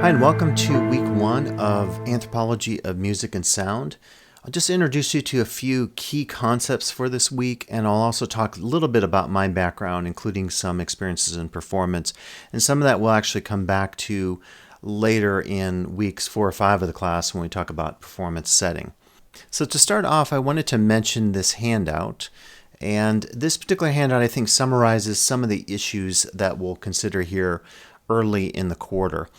Hi, and welcome to week one of Anthropology of Music and Sound. I'll just introduce you to a few key concepts for this week, and I'll also talk a little bit about my background, including some experiences in performance. And some of that we'll actually come back to later in weeks 4 or 5 of the class when we talk about performance setting. So to start off, I wanted to mention this handout. And this particular handout, I think, summarizes some of the issues that we'll consider here early in the quarter.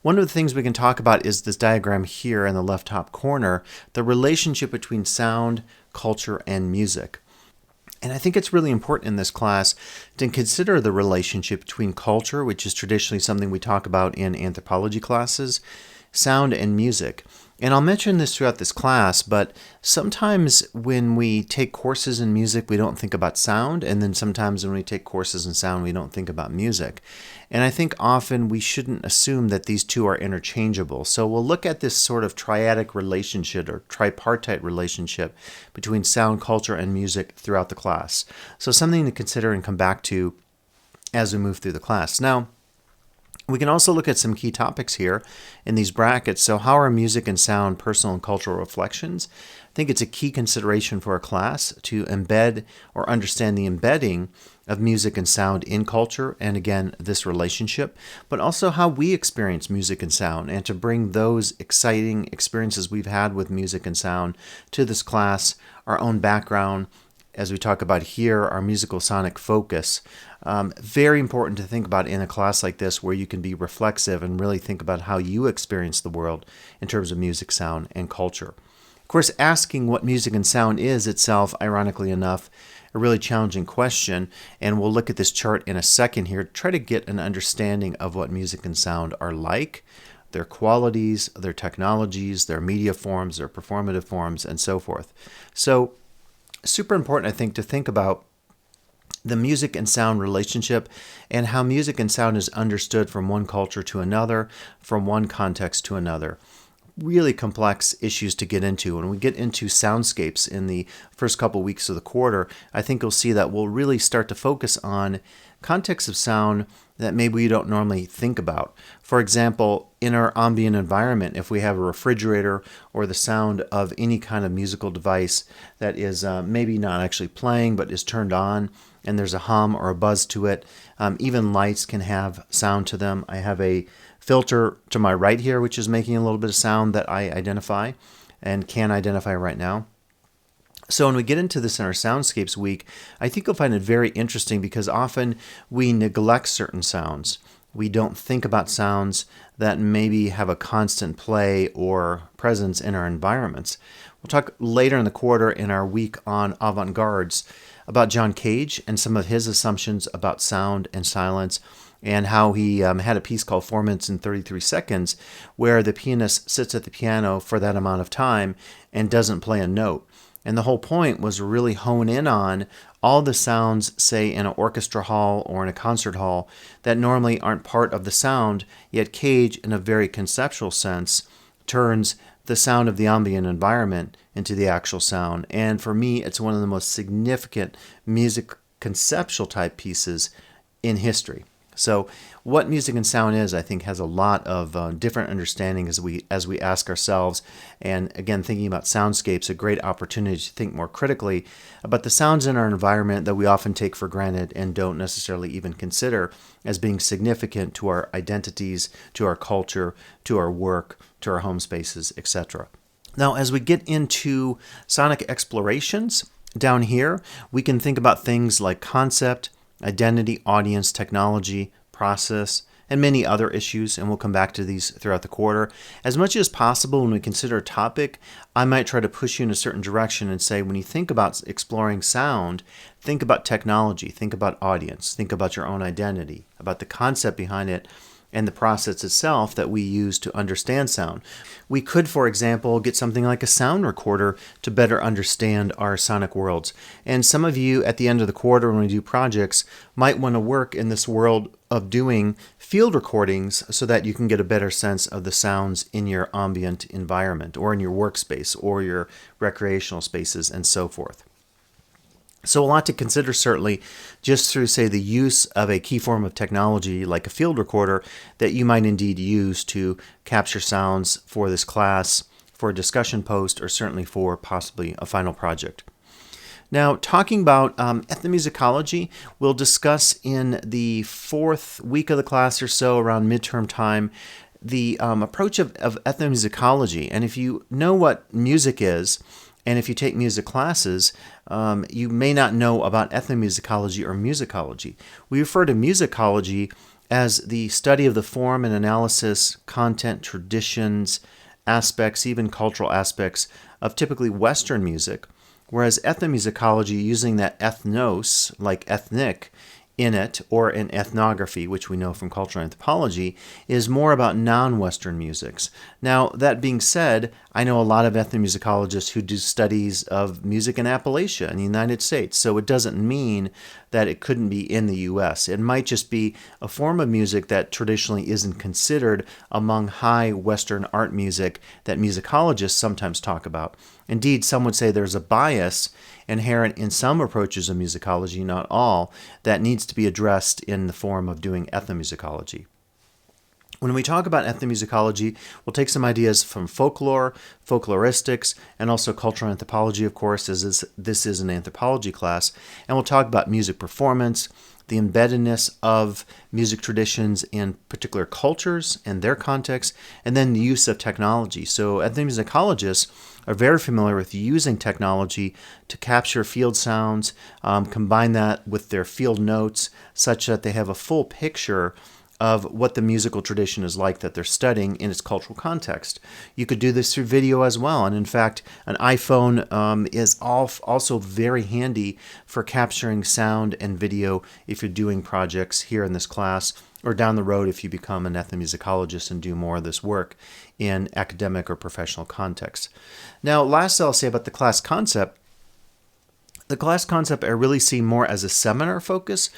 One of the things we can talk about is this diagram here in the left top corner, the relationship between sound, culture, and music. And I think it's really important in this class to consider the relationship between culture, which is traditionally something we talk about in anthropology classes, sound, and music. And I'll mention this throughout this class, but sometimes when we take courses in music, we don't think about sound, and then sometimes when we take courses in sound, we don't think about music. And I think often we shouldn't assume that these two are interchangeable. So we'll look at this sort of triadic relationship or tripartite relationship between sound, culture, and music throughout the class. So something to consider and come back to as we move through the class. Now, we can also look at some key topics here in these brackets. So how are music and sound personal and cultural reflections? I think it's a key consideration for a class to embed or understand the embedding of music and sound in culture, and again, this relationship, but also how we experience music and sound, and to bring those exciting experiences we've had with music and sound to this class, our own background, as we talk about here, our musical sonic focus. Very important to think about in a class like this where you can be reflexive and really think about how you experience the world in terms of music, sound, and culture. Of course, asking what music and sound is itself, ironically enough, a really challenging question, and we'll look at this chart in a second here to try to get an understanding of what music and sound are like, their qualities, their technologies, their media forms, their performative forms, and so forth. So, super important, I think, to think about the music and sound relationship and how music and sound is understood from one culture to another, from one context to another. Really complex issues to get into. When we get into soundscapes in the first couple weeks of the quarter, I think you'll see that we'll really start to focus on contexts of sound that maybe we don't normally think about. For example, in our ambient environment, if we have a refrigerator or the sound of any kind of musical device that is maybe not actually playing but is turned on, and there's a hum or a buzz to it, even lights can have sound to them. I have a filter to my right here, which is making a little bit of sound that I identify and can identify right now. So when we get into this in our Soundscapes week, I think you'll find it very interesting because often we neglect certain sounds. We don't think about sounds that maybe have a constant play or presence in our environments. We'll talk later in the quarter in our week on avant-gardes about John Cage and some of his assumptions about sound and silence, and how he had a piece called 4 minutes and 33 seconds where the pianist sits at the piano for that amount of time and doesn't play a note. And the whole point was to really hone in on all the sounds, say, in an orchestra hall or in a concert hall that normally aren't part of the sound, yet Cage, in a very conceptual sense, turns the sound of the ambient environment into the actual sound. And for me, it's one of the most significant music conceptual type pieces in history. So what music and sound is, I think, has a lot of different understanding as we ask ourselves. And again, thinking about soundscapes, a great opportunity to think more critically about the sounds in our environment that we often take for granted and don't necessarily even consider as being significant to our identities, to our culture, to our work, to our home spaces, etc. Now, as we get into sonic explorations down here, we can think about things like concept, identity, audience, technology, process, and many other issues, and we'll come back to these throughout the quarter. As much as possible, when we consider a topic, I might try to push you in a certain direction and say, when you think about exploring sound, think about technology, think about audience, think about your own identity, about the concept behind it, and the process itself that we use to understand sound. We could, for example, get something like a sound recorder to better understand our sonic worlds. And some of you at the end of the quarter when we do projects might want to work in this world of doing field recordings so that you can get a better sense of the sounds in your ambient environment or in your workspace or your recreational spaces and so forth. So a lot to consider, certainly, just through, say, the use of a key form of technology like a field recorder that you might indeed use to capture sounds for this class, for a discussion post, or certainly for possibly a final project. Now, talking about ethnomusicology, we'll discuss in the fourth week of the class or so, around midterm time, the approach of ethnomusicology. And if you know what music is, and if you take music classes, you may not know about ethnomusicology or musicology. We refer to musicology as the study of the form and analysis, content, traditions, aspects, even cultural aspects of typically Western music, whereas ethnomusicology, using that ethnos, like ethnic, in it, or in ethnography, which we know from cultural anthropology, is more about non-Western musics. Now, that being said, I know a lot of ethnomusicologists who do studies of music in Appalachia in the United States, so it doesn't mean that it couldn't be in the U.S. It might just be a form of music that traditionally isn't considered among high Western art music that musicologists sometimes talk about. Indeed, some would say there's a bias inherent in some approaches of musicology, not all, that needs to be addressed in the form of doing ethnomusicology. When we talk about ethnomusicology, we'll take some ideas from folklore, folkloristics, and also cultural anthropology, of course, as this is an anthropology class, and we'll talk about music performance, the embeddedness of music traditions in particular cultures and their context, and then the use of technology. So ethnomusicologists are very familiar with using technology to capture field sounds, combine that with their field notes such that they have a full picture of what the musical tradition is like that they're studying in its cultural context. You could do this through video as well, and in fact, an iPhone is also very handy for capturing sound and video if you're doing projects here in this class, or down the road if you become an ethnomusicologist and do more of this work in academic or professional context. Now, last I'll say about the class concept. The class concept I really see more as a seminar focus,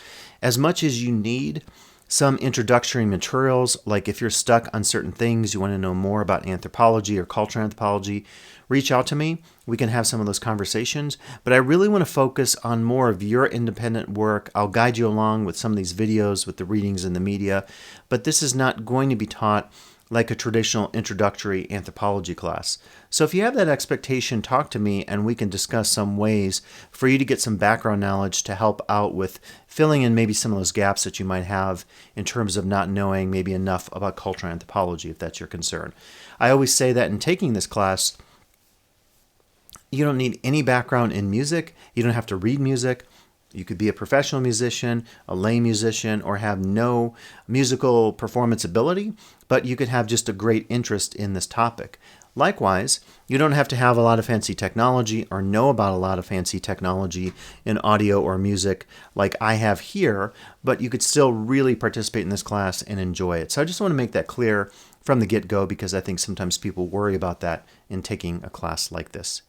as much as you need some introductory materials, like if you're stuck on certain things, you want to know more about anthropology or cultural anthropology, reach out to me. We can have some of those conversations. But I really want to focus on more of your independent work. I'll guide you along with some of these videos, with the readings in the media. But this is not going to be taught like a traditional introductory anthropology class. So if you have that expectation, talk to me and we can discuss some ways for you to get some background knowledge to help out with filling in maybe some of those gaps that you might have in terms of not knowing maybe enough about cultural anthropology, if that's your concern. I always say that in taking this class, you don't need any background in music. You don't have to read music. You could be a professional musician, a lay musician, or have no musical performance ability, but you could have just a great interest in this topic. Likewise, you don't have to have a lot of fancy technology or know about a lot of fancy technology in audio or music like I have here, but you could still really participate in this class and enjoy it. So I just want to make that clear from the get-go, because I think sometimes people worry about that in taking a class like this.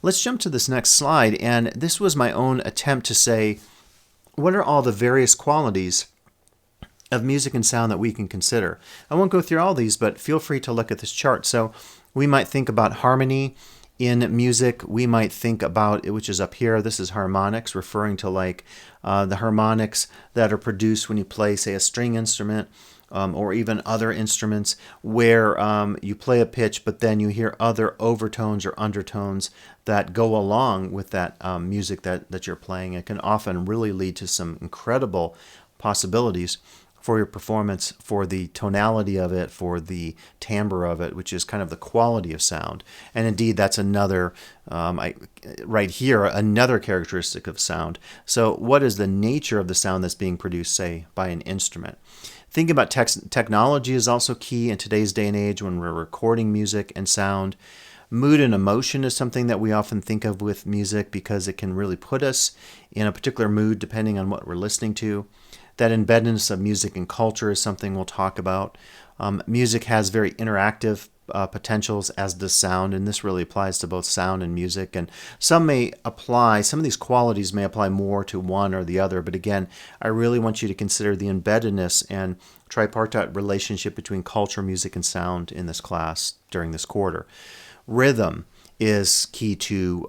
Let's jump to this next slide, and this was my own attempt to say, what are all the various qualities of music and sound that we can consider? I won't go through all these, but feel free to look at this chart. So we might think about harmony in music. We might think about, which is up here, this is harmonics, referring to like the harmonics that are produced when you play, say, a string instrument, or even other instruments where you play a pitch, but then you hear other overtones or undertones that go along with that music that you're playing. It can often really lead to some incredible possibilities for your performance, for the tonality of it, for the timbre of it, which is kind of the quality of sound. And indeed, that's another, right here, another characteristic of sound. So what is the nature of the sound that's being produced, say, by an instrument? Thinking about technology is also key in today's day and age when we're recording music and sound. Mood and emotion is something that we often think of with music because it can really put us in a particular mood depending on what we're listening to. That embeddedness of music and culture is something we'll talk about. Music has very interactive potentials, as does sound, and this really applies to both sound and music. And some of these qualities may apply more to one or the other, but again, I really want you to consider the embeddedness and tripartite relationship between culture, music, and sound in this class during this quarter. Rhythm is key to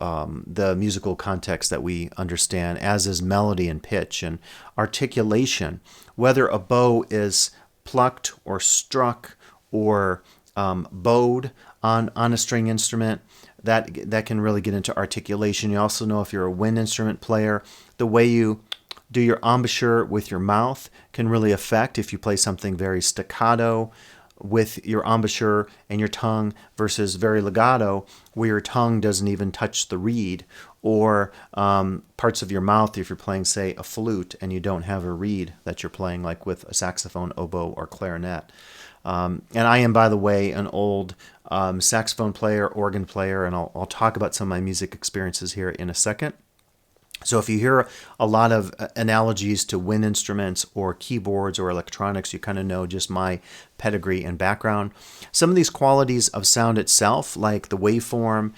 the musical context that we understand, as is melody and pitch and articulation. Whether a bow is plucked or struck or bowed on a string instrument, that can really get into articulation. You also know, if you're a wind instrument player, the way you do your embouchure with your mouth can really affect if you play something very staccato with your embouchure and your tongue versus very legato, where your tongue doesn't even touch the reed, or parts of your mouth if you're playing, say, a flute and you don't have a reed that you're playing, like with a saxophone, oboe, or clarinet. And I am, by the way, an old saxophone player, organ player, and I'll talk about some of my music experiences here in a second. So if you hear a lot of analogies to wind instruments or keyboards or electronics, you kind of know just my pedigree and background. Some of these qualities of sound itself, like the waveform,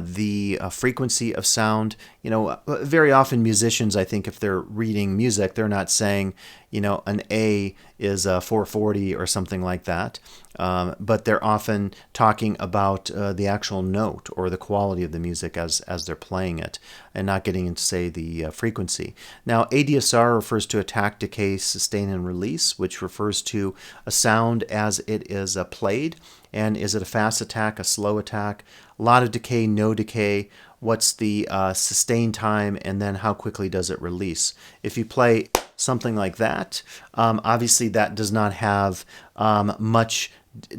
the frequency of sound, very often musicians, I think, if they're reading music, they're not saying, an A is a 440 or something like that. But they're often talking about the actual note or the quality of the music as they're playing it, and not getting into, say, the frequency. Now, ADSR refers to attack, decay, sustain, and release, which refers to a sound as it is played. And is it a fast attack, a slow attack, a lot of decay, no decay? What's the sustain time, and then how quickly does it release? If you play something like that, obviously that does not have much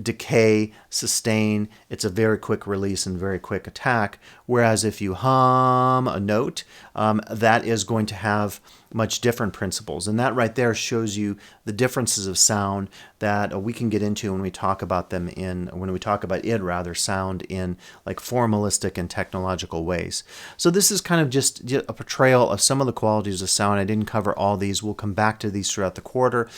decay, sustain. It's a very quick release and very quick attack. Whereas if you hum a note, that is going to have much different principles. And that right there shows you the differences of sound that we can get into when we talk about sound in like formalistic and technological ways. So this is kind of just a portrayal of some of the qualities of sound. I didn't cover all these. We'll come back to these throughout the quarter.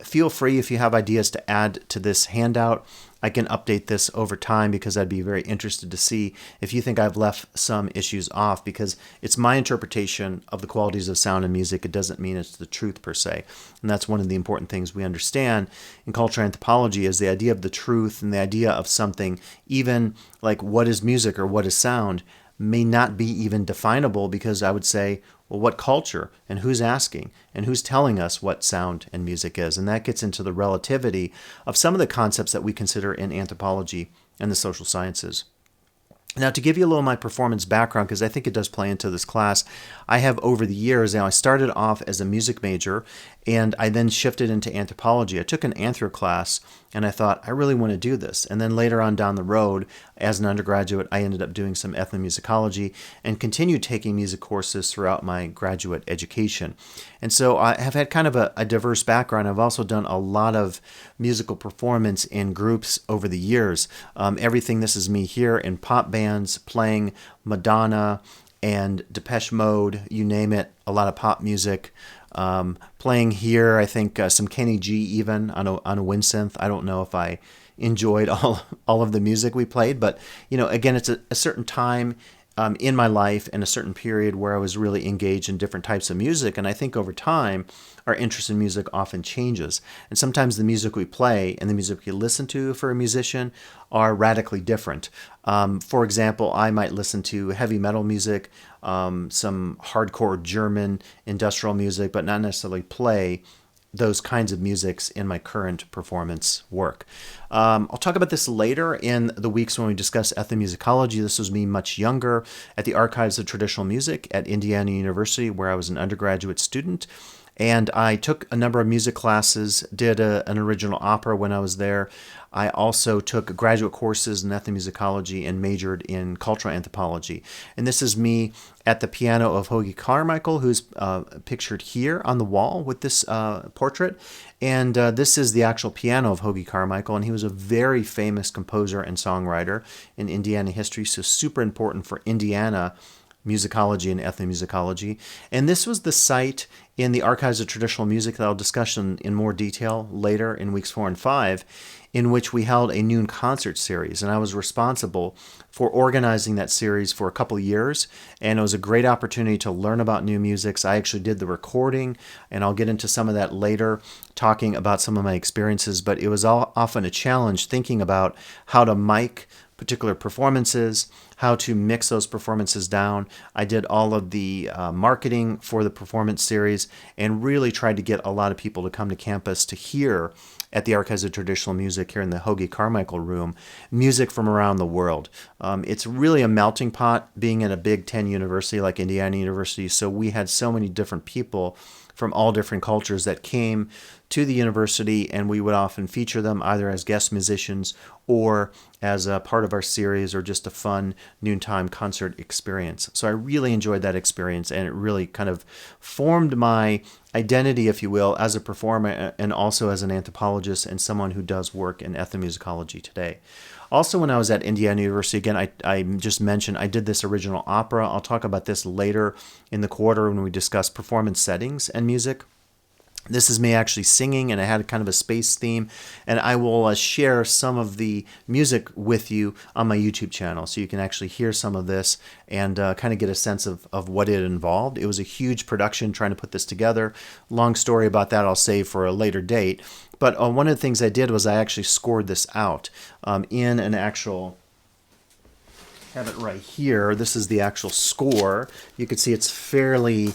Feel free, if you have ideas, to add to this handout. I can update this over time, because I'd be very interested to see if you think I've left some issues off, because it's my interpretation of the qualities of sound and music. It doesn't mean it's the truth per se. And that's one of the important things we understand in cultural anthropology, is the idea of the truth, and the idea of something, even like what is music or what is sound, may not be even definable, because I would say, well, what culture, and who's asking, and who's telling us what sound and music is? And that gets into the relativity of some of the concepts that we consider in anthropology and the social sciences. Now, to give you a little of my performance background, because I think it does play into this class, I have over the years, I started off as a music major, and I then shifted into anthropology. I took an anthro class, and I thought, I really want to do this. And then later on down the road, as an undergraduate, I ended up doing some ethnomusicology and continued taking music courses throughout my graduate education. And so I have had kind of a diverse background. I've also done a lot of musical performance in groups over the years. Everything, this is me here in pop bands, playing Madonna and Depeche Mode, you name it, a lot of pop music. Playing here, I think some Kenny G even on a wind synth. I don't know if I enjoyed all of the music we played, but again, it's a certain time in my life and a certain period where I was really engaged in different types of music. And I think over time, our interest in music often changes. And sometimes the music we play and the music we listen to for a musician are radically different. For example, I might listen to heavy metal music, some hardcore German industrial music, but not necessarily play those kinds of musics in my current performance work. I'll talk about this later in the weeks when we discuss ethnomusicology. This was me much younger at the Archives of Traditional Music at Indiana University, where I was an undergraduate student. And I took a number of music classes, did an original opera when I was there. I also took graduate courses in ethnomusicology and majored in cultural anthropology. And this is me at the piano of Hoagy Carmichael, who's pictured here on the wall with this portrait. And this is the actual piano of Hoagy Carmichael, and he was a very famous composer and songwriter in Indiana history, so super important for Indiana musicology and ethnomusicology. And this was the site in the Archives of Traditional Music that I'll discuss in more detail later in weeks 4 and 5, in which we held a noon concert series. And I was responsible for organizing that series for a couple of years. And it was a great opportunity to learn about new musics. I actually did the recording, and I'll get into some of that later, talking about some of my experiences. But it was often a challenge thinking about how to mic particular performances, how to mix those performances down. I did all of the marketing for the performance series and really tried to get a lot of people to come to campus to hear at the Archives of Traditional Music here in the Hoagie Carmichael room, music from around the world. It's really a melting pot being in a Big Ten university like Indiana University, so we had so many different people from all different cultures that came to the university, and we would often feature them either as guest musicians or as a part of our series or just a fun noontime concert experience. So I really enjoyed that experience, and it really kind of formed my identity, if you will, as a performer and also as an anthropologist and someone who does work in ethnomusicology today. Also, when I was at Indiana University, again, I just mentioned I did this original opera. I'll talk about this later in the quarter when we discuss performance settings and music. This is me actually singing, and I had kind of a space theme, and I will share some of the music with you on my YouTube channel so you can actually hear some of this and kind of get a sense of what it involved. It was a huge production trying to put this together. Long story about that I'll save for a later date. But one of the things I did was I actually scored this out in an actual... have it right here. This is the actual score. You can see it's fairly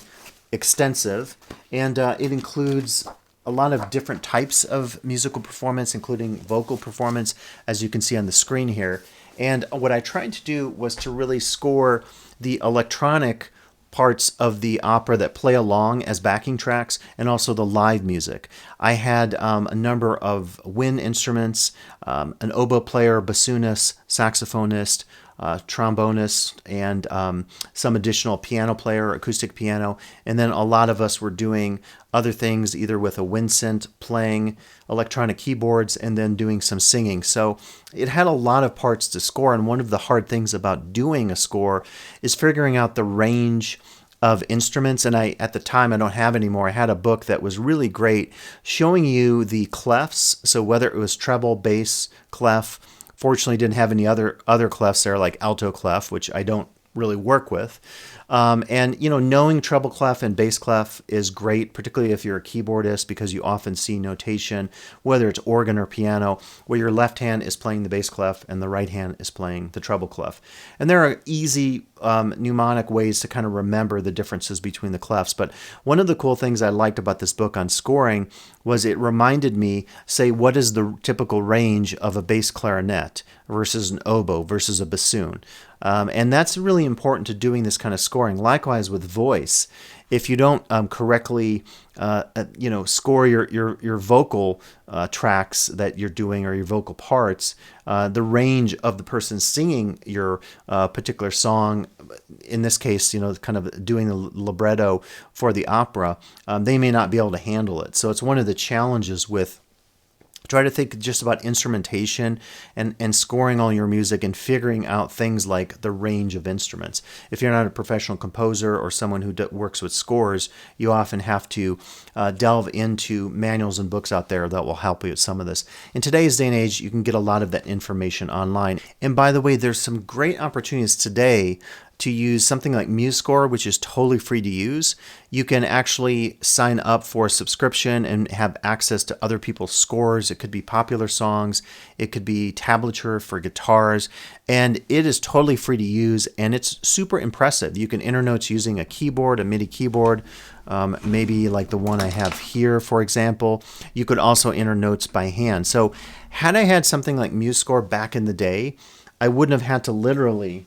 extensive, and it includes a lot of different types of musical performance, including vocal performance, as you can see on the screen here. And what I tried to do was to really score the electronic parts of the opera that play along as backing tracks, and also the live music. I had a number of wind instruments, an oboe player, bassoonist, saxophonist, trombonist, and some additional piano player, acoustic piano. And then a lot of us were doing other things, either with a wind synth, playing electronic keyboards, and then doing some singing. So it had a lot of parts to score, and one of the hard things about doing a score is figuring out the range of instruments. And at the time, I don't have anymore, I had a book that was really great showing you the clefs. So whether it was treble, bass, clef. Fortunately, didn't have any other clefs there, like alto clef, which I don't really work with. And, knowing treble clef and bass clef is great, particularly if you're a keyboardist, because you often see notation, whether it's organ or piano, where your left hand is playing the bass clef and the right hand is playing the treble clef. And there are easy mnemonic ways to kind of remember the differences between the clefs. But one of the cool things I liked about this book on scoring was it reminded me, say, what is the typical range of a bass clarinet versus an oboe versus a bassoon. And that's really important to doing this kind of scoring. Likewise with voice, if you don't correctly, score your vocal tracks that you're doing, or your vocal parts, the range of the person singing your particular song, in this case, kind of doing the libretto for the opera, they may not be able to handle it. So it's one of the challenges with try to think just about instrumentation and scoring all your music and figuring out things like the range of instruments. If you're not a professional composer or someone who works with scores, you often have to delve into manuals and books out there that will help you with some of this. In today's day and age, you can get a lot of that information online. And by the way, there's some great opportunities today to use something like Musescore, which is totally free to use. You can actually sign up for a subscription and have access to other people's scores. It could be popular songs, it could be tablature for guitars, and it is totally free to use, and it's super impressive. You can enter notes using a keyboard, a MIDI keyboard, maybe like the one I have here, for example. You could also enter notes by hand. So had I had something like Musescore back in the day, I wouldn't have had to literally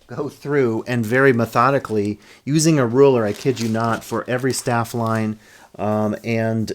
go through and very methodically, using a ruler, I kid you not, for every staff line, and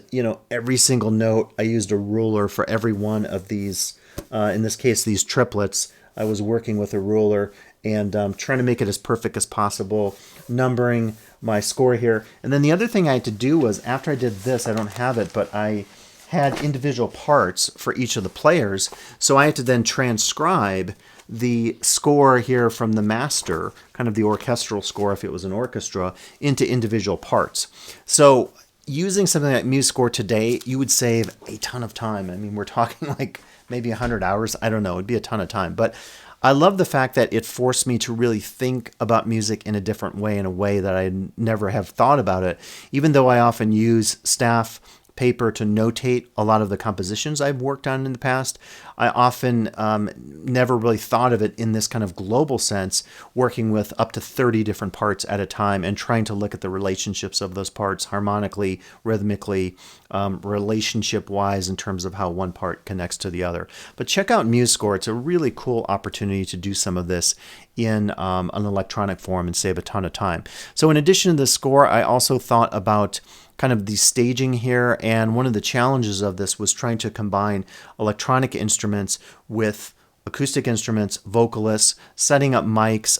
every single note. I used a ruler for every one of these, in this case, these triplets. I was working with a ruler and trying to make it as perfect as possible, numbering my score here. And then the other thing I had to do was, after I did this, I don't have it, but I had individual parts for each of the players, so I had to then transcribe the score here from the master, kind of the orchestral score if it was an orchestra, into individual parts. So using something like Musescore today, you would save a ton of time. I mean, we're talking like maybe 100 hours. I don't know. It'd be a ton of time. But I love the fact that it forced me to really think about music in a different way, in a way that I never have thought about it, even though I often use staff paper to notate a lot of the compositions I've worked on in the past. I often never really thought of it in this kind of global sense, working with up to 30 different parts at a time and trying to look at the relationships of those parts harmonically, rhythmically, relationship-wise in terms of how one part connects to the other. But check out Musescore. It's a really cool opportunity to do some of this in an electronic form and save a ton of time. So in addition to the score, I also thought about kind of the staging here, and one of the challenges of this was trying to combine electronic instruments with acoustic instruments, vocalists, setting up mics.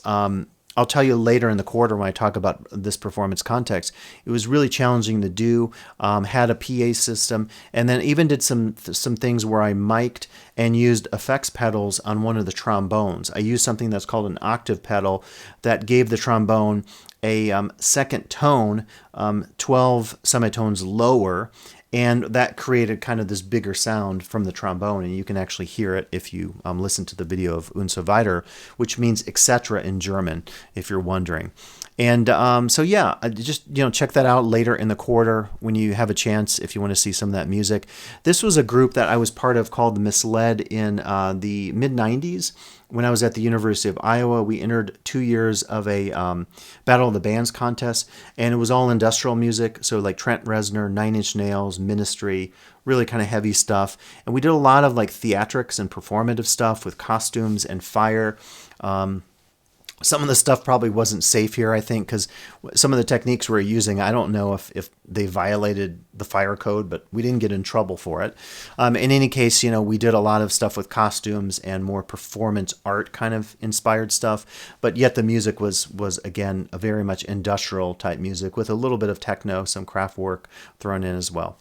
I'll tell you later in the quarter when I talk about this performance context. It was really challenging to do. Had a PA system, and then even did some things where I mic'd and used effects pedals on one of the trombones. I used something that's called an octave pedal that gave the trombone a second tone, 12 semitones lower, and that created kind of this bigger sound from the trombone, and you can actually hear it if you listen to the video of Und so weiter, which means etc. in German, if you're wondering. And so yeah, just check that out later in the quarter when you have a chance if you want to see some of that music. This was a group that I was part of called The Misled in the mid-90s. When I was at the University of Iowa, we entered 2 years of a Battle of the Bands contest, and it was all industrial music, so like Trent Reznor, Nine Inch Nails, Ministry, really kind of heavy stuff. And we did a lot of like theatrics and performative stuff with costumes and fire. Some of the stuff probably wasn't safe here, I think, because some of the techniques we're using, I don't know if they violated the fire code, but we didn't get in trouble for it. In any case, we did a lot of stuff with costumes and more performance art kind of inspired stuff, but yet the music was again, a very much industrial type music with a little bit of techno, some craft work thrown in as well.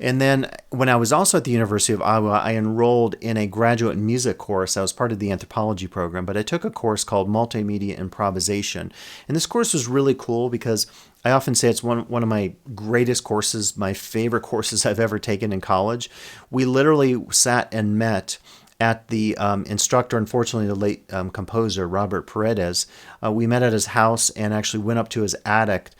And then when I was also at the University of Iowa, I enrolled in a graduate music course. I was part of the anthropology program, but I took a course called Multimedia Improvisation. And this course was really cool because I often say it's one of my greatest courses, my favorite courses I've ever taken in college. We literally sat and met at the instructor, unfortunately the late composer, Robert Paredes. We met at his house and actually went up to his attic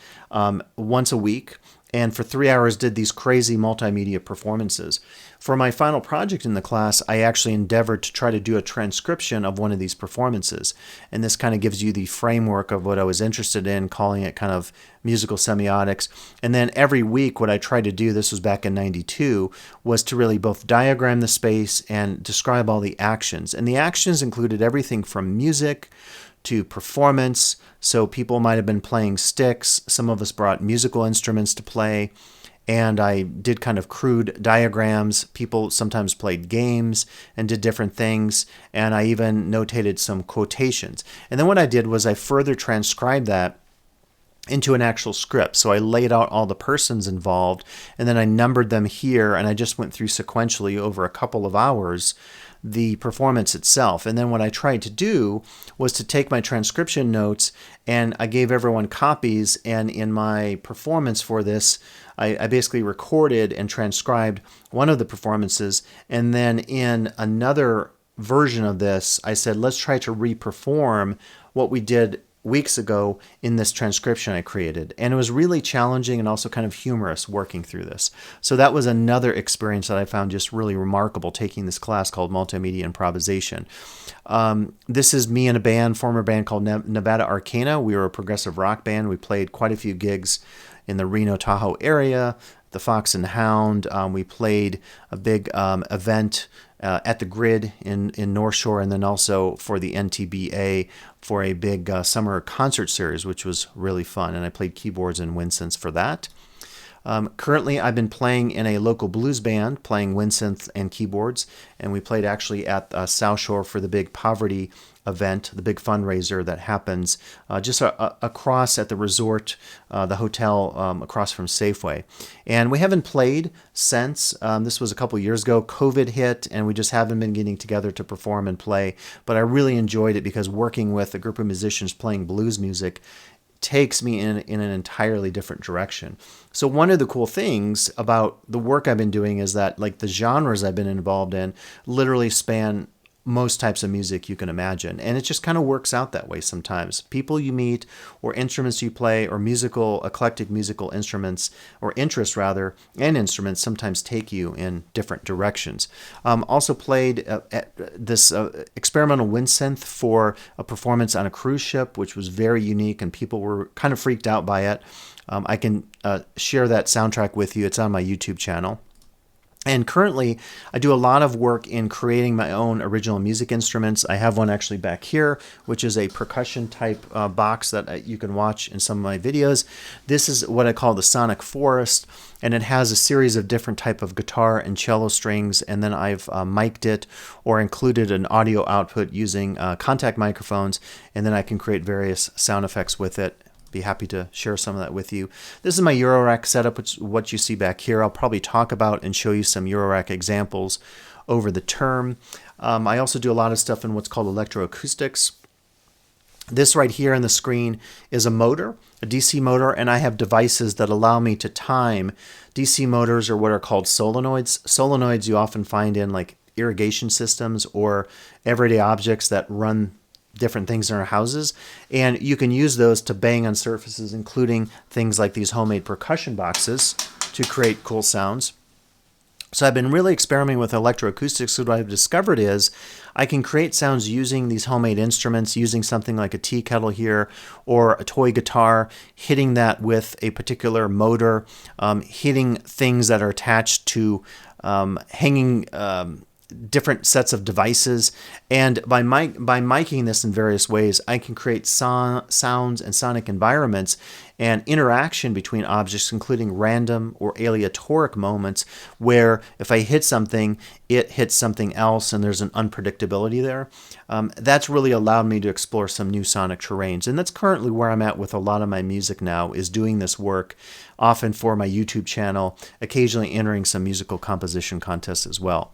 once a week, and for 3 hours did these crazy multimedia performances. For my final project in the class, I actually endeavored to try to do a transcription of one of these performances. And this kind of gives you the framework of what I was interested in, calling it kind of musical semiotics. And then every week what I tried to do, this was back in 92, was to really both diagram the space and describe all the actions. And the actions included everything from music to performance. So people might have been playing sticks. Some of us brought musical instruments to play. And I did kind of crude diagrams. People sometimes played games and did different things. And I even notated some quotations. And then what I did was I further transcribed that into an actual script. So I laid out all the persons involved, and then I numbered them here, and I just went through sequentially over a couple of hours the performance itself. And then what I tried to do was to take my transcription notes, and I gave everyone copies, and in my performance for this, I basically recorded and transcribed one of the performances, and then in another version of this, I said, let's try to re-perform what we did weeks ago in this transcription I created. And it was really challenging and also kind of humorous working through this. So that was another experience that I found just really remarkable, taking this class called Multimedia Improvisation. This is me in a band, former band called Nevada Arcana. We were a progressive rock band. We played quite a few gigs in the Reno Tahoe area, the Fox and Hound. We played a big event at the Grid in North Shore, and then also for the NTBA for a big summer concert series, which was really fun. And I played keyboards and wind synths for that. Currently, I've been playing in a local blues band, playing wind synths and keyboards, and we played actually at South Shore for the big poverty event, the big fundraiser that happens just across at the resort, the hotel across from Safeway. And we haven't played since. This was a couple years ago. COVID hit, and we just haven't been getting together to perform and play. But I really enjoyed it because working with a group of musicians playing blues music takes me in an entirely different direction. So one of the cool things about the work I've been doing is that like the genres I've been involved in literally span most types of music you can imagine. And it just kind of works out that way sometimes. People you meet, or instruments you play, or eclectic musical instruments, or interests rather, and instruments sometimes take you in different directions. Also played at this experimental wind synth for a performance on a cruise ship, which was very unique, and people were kind of freaked out by it. I can share that soundtrack with you. It's on my YouTube channel. And currently, I do a lot of work in creating my own original music instruments. I have one actually back here, which is a percussion type box that you can watch in some of my videos. This is what I call the Sonic Forest, and it has a series of different type of guitar and cello strings, and then I've mic'd it or included an audio output using contact microphones, and then I can create various sound effects with it. Be happy to share some of that with you. This is my Eurorack setup, which is what you see back here. I'll probably talk about and show you some Eurorack examples over the term. I also do a lot of stuff in what's called electroacoustics. This right here on the screen is a motor, a DC motor, and I have devices that allow me to time. DC motors are what are called solenoids. Solenoids you often find in like irrigation systems or everyday objects that run different things in our houses, and you can use those to bang on surfaces, including things like these homemade percussion boxes, to create cool sounds. So I've been really experimenting with electroacoustics. So what I've discovered is I can create sounds using these homemade instruments, using something like a tea kettle here or a toy guitar, hitting that with a particular motor, hitting things that are attached to hanging different sets of devices, and by miking this in various ways, I can create sounds and sonic environments and interaction between objects, including random or aleatoric moments where if I hit something, it hits something else, and there's an unpredictability there. That's really allowed me to explore some new sonic terrains, and that's currently where I'm at with a lot of my music now, is doing this work, often for my YouTube channel, occasionally entering some musical composition contests as well.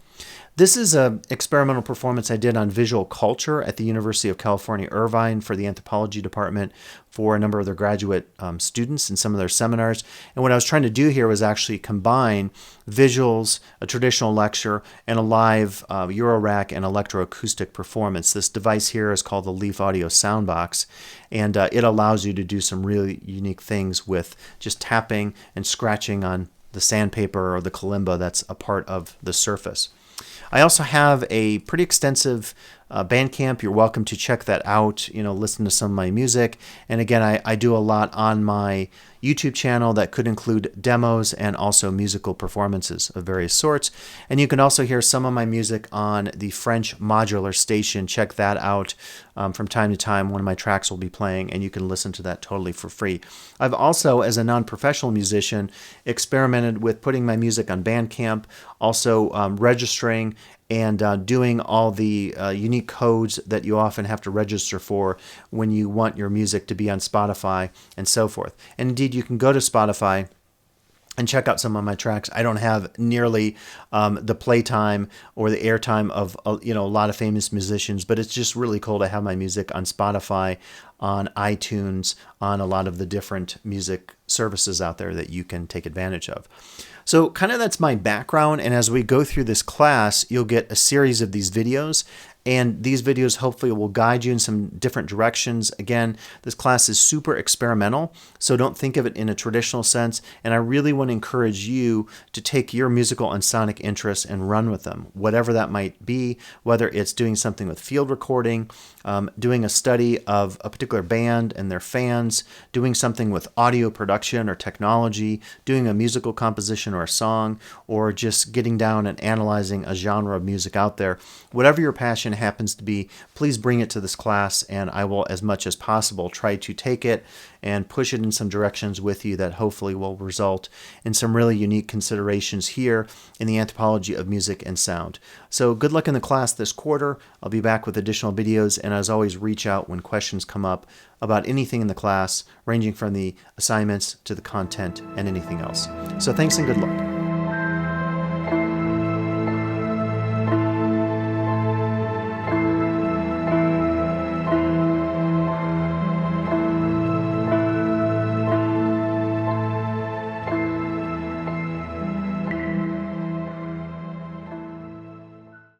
This is an experimental performance I did on visual culture at the University of California, Irvine, for the anthropology department for a number of their graduate students in some of their seminars. And what I was trying to do here was actually combine visuals, a traditional lecture, and a live Eurorack and electroacoustic performance. This device here is called the Leaf Audio Soundbox, and it allows you to do some really unique things with just tapping and scratching on the sandpaper or the kalimba that's a part of the surface. I also have a pretty extensive Bandcamp. You're welcome to check that out, listen to some of my music. And again, I do a lot on my YouTube channel that could include demos and also musical performances of various sorts. And you can also hear some of my music on the French Modular Station. Check that out from time to time. One of my tracks will be playing, and you can listen to that totally for free. I've also, as a non-professional musician, experimented with putting my music on Bandcamp, also registering and doing all the unique codes that you often have to register for when you want your music to be on Spotify and so forth. And indeed, you can go to Spotify and check out some of my tracks. I don't have nearly the playtime or the airtime of a lot of famous musicians, but it's just really cool to have my music on Spotify, on iTunes, on a lot of the different music services out there that you can take advantage of. So kind of that's my background, and as we go through this class, you'll get a series of these videos, and these videos hopefully will guide you in some different directions. Again, this class is super experimental, so don't think of it in a traditional sense, and I really want to encourage you to take your musical and sonic interests and run with them, whatever that might be, whether it's doing something with field recording, doing a study of a particular band and their fans, doing something with audio production or technology, doing a musical composition or a song, or just getting down and analyzing a genre of music out there. Whatever your passion happens to be, please bring it to this class, and I will, as much as possible, try to take it and push it in some directions with you that hopefully will result in some really unique considerations here in the anthropology of music and sound. So good luck in the class this quarter. I'll be back with additional videos, and as always, reach out when questions come up about anything in the class, ranging from the assignments to the content and anything else. So thanks and good luck.